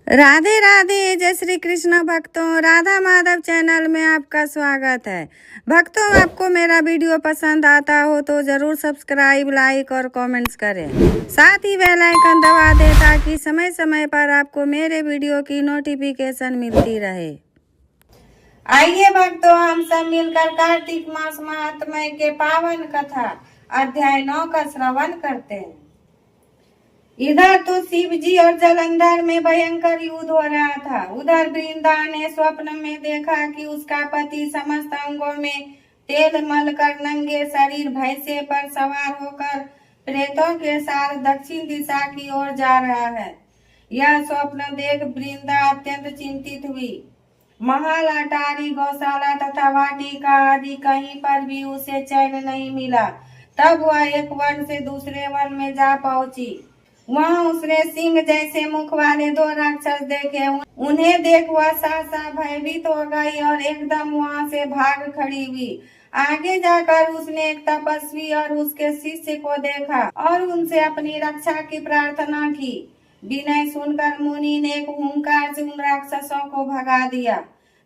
राधे राधे, जय श्री कृष्ण भक्तों। राधा माधव चैनल में आपका स्वागत है। भक्तों, आपको मेरा वीडियो पसंद आता हो तो जरूर सब्सक्राइब, लाइक और कमेंट्स करें। साथ ही बेल आइकन दबा दें ताकि समय समय पर आपको मेरे वीडियो की नोटिफिकेशन मिलती रहे। आइए भक्तों, हम सब मिलकर कार्तिक मास महात्म्य के पावन कथा अध्याय 9 का श्रवण करते हैं। इधर तो शिव जी और जलंधर में भयंकर युद्ध हो रहा था। उधर वृंदा ने स्वप्न में देखा कि उसका पति समस्त अंगों में तेल मलकर नंगे शरीर भैंसे पर सवार होकर प्रेतों के साथ दक्षिण दिशा की ओर जा रहा है। यह स्वप्न देख वृंदा अत्यंत चिंतित हुई। महल, अटारी, गौशाला तथा वाटिका आदि कहीं पर भी उसे चैन नहीं मिला। तब वह एक वन से दूसरे वन में जा पहुंची। वहाँ उसने सिंह जैसे मुख वाले 2 राक्षस देखे। उन्हें देख वह सहसा भयभीत हो गई और एकदम वहाँ से भाग खड़ी हुई। आगे जाकर उसने एक तपस्वी और उसके शिष्य को देखा और उनसे अपनी रक्षा की प्रार्थना की। विनय सुनकर मुनि ने एक हुंकार से उन राक्षसों को भगा दिया।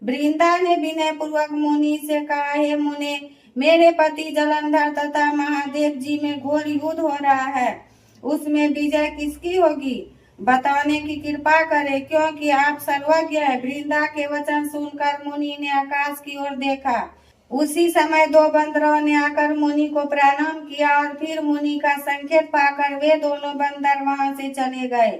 वृंदा ने विनय पूर्वक मुनि से कहा, हे मुने, मेरे पति जलंधर तथा महादेव जी में घोर युद्ध हो रहा है। उसमें विजय किसकी होगी, बताने की कृपा करें, क्योंकि आप सर्वज्ञ हैं। वृंदा के वचन सुनकर मुनि ने आकाश की ओर देखा। उसी समय 2 बंदरों ने आकर मुनि को प्रणाम किया और फिर मुनि का संकेत पाकर वे दोनों बंदर वहां से चले गए।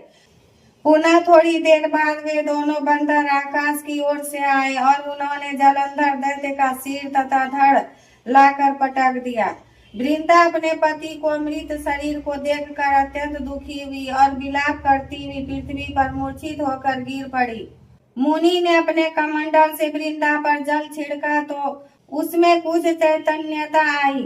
पुनः थोड़ी देर बाद वे दोनों बंदर आकाश की ओर से आए और उन्होंने जलंधर दैत्य का सिर तथा धड़ लाकर पटक दिया। वृंदा अपने पति को मृत शरीर को देखकर अत्यंत दुखी हुई और विलाप करती हुई पृथ्वी पर मूर्छित होकर गिर पड़ी। मुनि ने अपने कमंडल से वृंदा पर जल छिड़का तो उसमें कुछ चैतन्यता आई।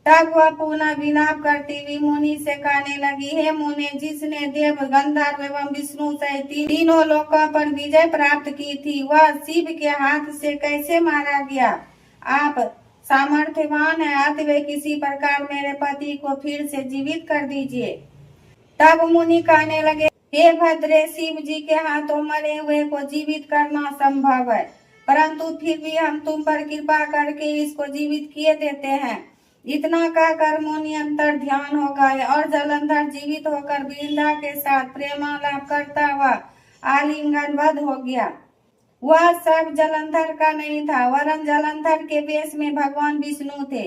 तब वह पुनः विलाप करती हुई मुनि से कहने लगी, हे मुनि, जिसने देव, गंधर्व एवं विष्णु सहित तीनों लोकों पर विजय प्राप्त की थी, वह शिव के हाथ से कैसे मारा गया? आप सामर्थ्यवान है, अतः किसी प्रकार मेरे पति को फिर से जीवित कर दीजिए। तब मुनि कहने लगे, हे भद्रे, शिव जी के हाथों मरे हुए को जीवित करना संभव है, परंतु फिर भी हम तुम पर कृपा करके इसको जीवित किए देते हैं। इतना कहकर मुनि अंतर ध्यान हो गए और जलंधर जीवित होकर वृंदा के साथ प्रेमालाप करता हुआ आलिंगनबद्ध हो गया। वह सब जलंधर का नहीं था, वरन जलंधर के वेश में भगवान विष्णु थे।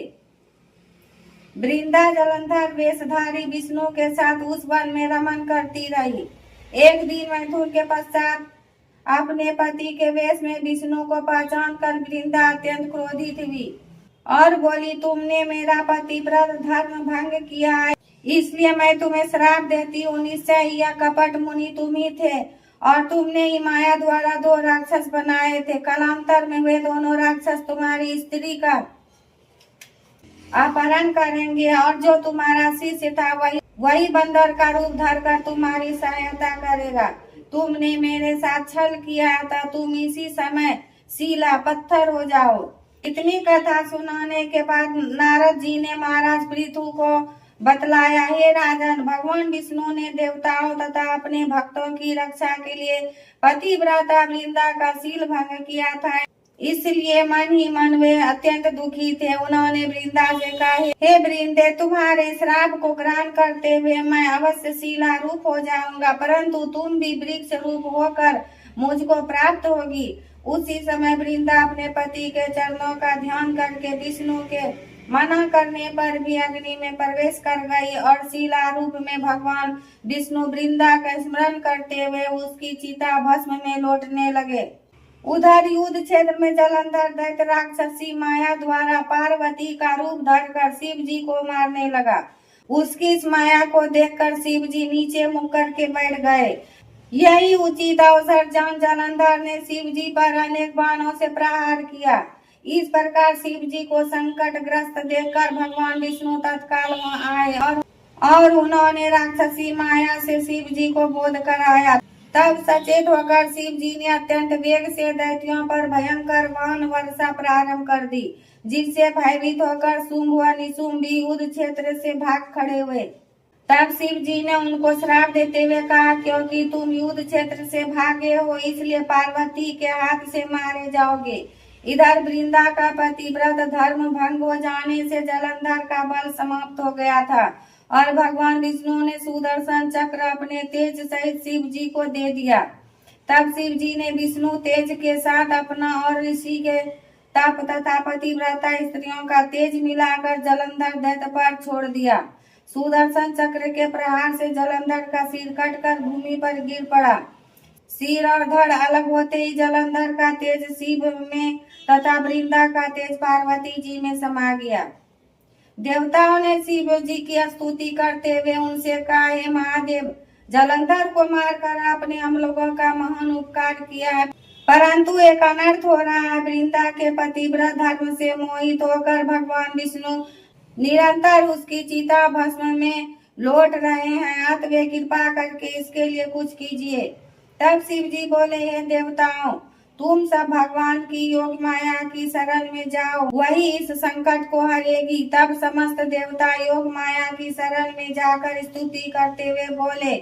वृंदा जलंधर वेशधारी विष्णु के साथ उस वन में रमन करती रही। एक दिन मैथुन के पश्चात अपने पति के वेश में विष्णु को पहचान कर वृंदा अत्यंत क्रोधित हुई और बोली, तुमने मेरा पतिव्रत धर्म भंग किया है, इसलिए मैं तुम्हें श्राप देती हूँ। निश्चय यह कपट मुनि तुम ही थे और तुमने ही माया द्वारा 2 राक्षस बनाए थे। कालांतर में वे दोनों राक्षस तुम्हारी स्त्री का अपहरण करेंगे और जो तुम्हारा शिष्य था वही बंदर का रूप धरकर तुम्हारी सहायता करेगा। तुमने मेरे साथ छल किया था, तुम इसी समय शिला पत्थर हो जाओ। इतनी कथा सुनाने के बाद नारद जी ने महाराज पृथु को बतलाया, हे राजन, भगवान विष्णु ने देवताओं तथा अपने भक्तों की रक्षा के लिए पतिव्रता वृंदा का शील भंग किया था, इसलिए मन ही मन वे अत्यंत दुखी थे। उन्होंने वृंदा से कहा, हे वृंदे, तुम्हारे श्राप को ग्रहण करते हुए मैं अवश्य शिला रूप हो जाऊंगा, परंतु तुम भी वृक्ष रूप होकर मुझको प्राप्त होगी। उसी समय वृंदा अपने पति के चरणों का ध्यान करके विष्णु के मना करने पर भी अग्नि में प्रवेश कर गई और शिला रूप में भगवान विष्णु वृंदा का स्मरण करते हुए उसकी चिता भस्म में लौटने लगे। उधर युद्ध क्षेत्र में जलंधर दैत्य राक्षसी माया द्वारा पार्वती का रूप धरकर शिव जी को मारने लगा। उसकी इस माया को देखकर शिव जी नीचे मुँह करके बैठ गए। यही उचित अवसर जान जलंधर ने शिव जी पर अनेक बाणों से प्रहार किया। इस प्रकार शिव जी को संकट ग्रस्त देखकर भगवान विष्णु तत्काल वहां आए और उन्होंने राक्षसी माया से शिव जी को बोध कराया। तब सचेत होकर शिव जी ने अत्यंत वेग से दैत्यों पर भयंकर बाण वर्षा प्रारंभ कर दी, जिससे भयभीत होकर शुंभ व निशुंभ भी युद्ध क्षेत्र से भाग खड़े हुए। तब शिव जी ने उनको श्राप देते हुए कहा, क्योंकि तुम युद्ध क्षेत्र से भागे हो इसलिए पार्वती के हाथ से मारे जाओगे। इधर वृंदा का पतिव्रत धर्म भंग हो जाने से जलंधर का बल समाप्त हो गया था और भगवान विष्णु ने सुदर्शन चक्र अपने तेज सहित शिव जी को दे दिया। तब शिव जी ने विष्णु तेज के साथ अपना और ऋषि के तप तथा पतिव्रता स्त्रियों का तेज मिलाकर जलंधर दैत्य पर छोड़ दिया। सुदर्शन चक्र के प्रहार से जलंधर का सिर कटकर भूमि पर गिर पड़ा। सिर और धड़ अलग होते ही जलंधर का तेज शिव में तथा वृंदा का तेज पार्वती जी में समा गया। देवताओं ने शिव जी की स्तुति करते हुए उनसे कहा, हे महादेव, जलंधर को मारकर आपने हम लोगों का महान उपकार किया है, परंतु एक अनर्थ हो रहा है। वृंदा के पतिव्रत धर्म से मोहित होकर भगवान विष्णु निरंतर उसकी चिता भस्म में लौट रहे हैं, अतः कृपा करके इसके लिए कुछ कीजिए। तब शिव जी बोले, हे देवताओं, तुम सब भगवान की योग माया की शरण में जाओ, वही इस संकट को हरेगी। तब समस्त देवता योग माया की शरण में जाकर स्तुति करते हुए बोले,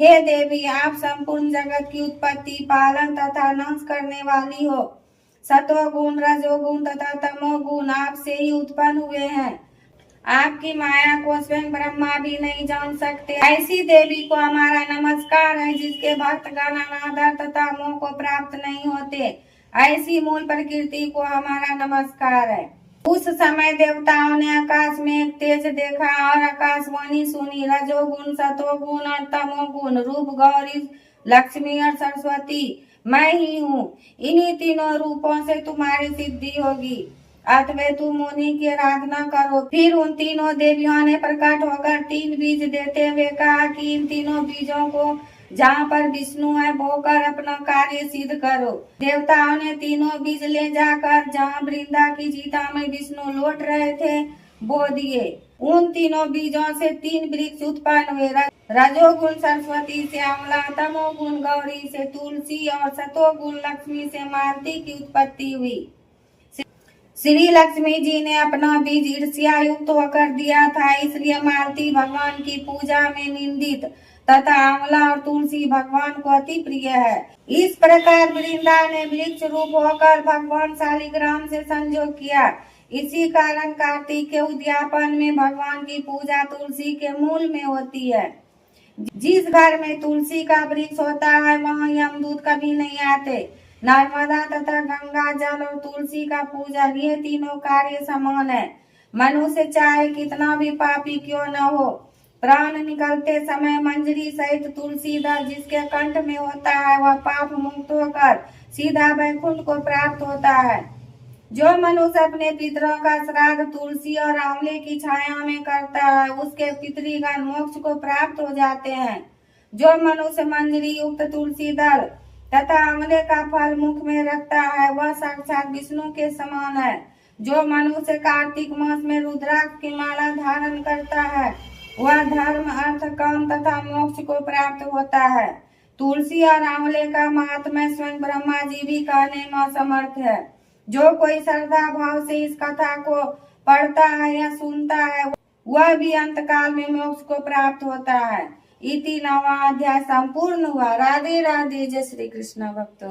हे देवी, आप संपूर्ण जगत की उत्पत्ति, पालन तथा नाश करने वाली हो। सतोगुण, रजोगुण तथा तमोगुण आपसे ही उत्पन्न हुए हैं। आपकी माया को स्वयं ब्रह्मा भी नहीं जान सकते। ऐसी देवी को हमारा नमस्कार है, जिसके भक्त गण अनादर तथा मोह को प्राप्त नहीं होते। ऐसी मूल प्रकृति को हमारा नमस्कार है। उस समय देवताओं ने आकाश में एक तेज देखा और आकाशवाणी सुनी, रजोगुण, सतोगुण और तमोगुण, रूप गौरी, लक्ष्मी और सरस्वती मैं ही हूँ। इन्हीं तीनों रूपों से तुम्हारी सिद्धि होगी, अतः तुम उन्हीं की आराधना करो। फिर उन तीनों देवियों ने प्रकट होकर 3 बीज देते हुए कहा कि इन तीनों बीजों को जहाँ पर विष्णु है बोकर अपना कार्य सिद्ध करो। देवताओं ने तीनों बीज ले जाकर जहाँ वृंदा की चिता में विष्णु लौट रहे थे बो दिए। उन तीनों बीजों से 3 वृक्ष उत्पन्न हुए। रजोगुण सरस्वती से अमला, तमोगुण गौरी से तुलसी और सतोगुण लक्ष्मी से मालती की उत्पत्ति हुई। श्री लक्ष्मी जी ने अपना बीज ईर्ष्या युक्त होकर दिया था, इसलिए मालती भगवान की पूजा में निंदित तथा आंवला और तुलसी भगवान को अति प्रिय है। इस प्रकार वृंदा ने वृक्ष रूप होकर भगवान शालिग्राम से संयोग किया। इसी कारण कार्तिक के उद्यापन में भगवान की पूजा तुलसी के मूल में होती है। जिस घर में तुलसी का वृक्ष होता है वहाँ यमदूत कभी नहीं आते। नर्मदा तथा गंगा जल और तुलसी का पूजन, ये तीनों कार्य समान है। मनुष्य चाहे कितना भी पापी क्यों न हो, प्राण निकलते समय मंजरी सहित तुलसी दल जिसके कंठ में होता है वह पाप मुक्त होकर सीधा वैकुंठ को प्राप्त होता है। जो मनुष्य अपने पितरों का श्राद्ध तुलसी और आंवले की छाया में करता है उसके पितृगण मोक्ष को प्राप्त हो जाते हैं। जो मनुष्य मंजरी युक्त तुलसी दल तथा आंवले का फल मुख में रखता है वह साक्षात विष्णु के समान है। जो मनुष्य कार्तिक मास में रुद्राक्ष की माला धारण करता है वह धर्म, अर्थ, काम तथा मोक्ष को प्राप्त होता है। तुलसी और आंवले का महात्म्य स्वयं ब्रह्मा जी भी कहने में असमर्थ है। जो कोई श्रद्धा भाव से इस कथा को पढ़ता है या सुनता है वह भी अंतकाल में मोक्ष को प्राप्त होता है। इति 9वां अध्याय संपूर्ण हुआ। राधे राधे। जय श्री कृष्ण भक्तों।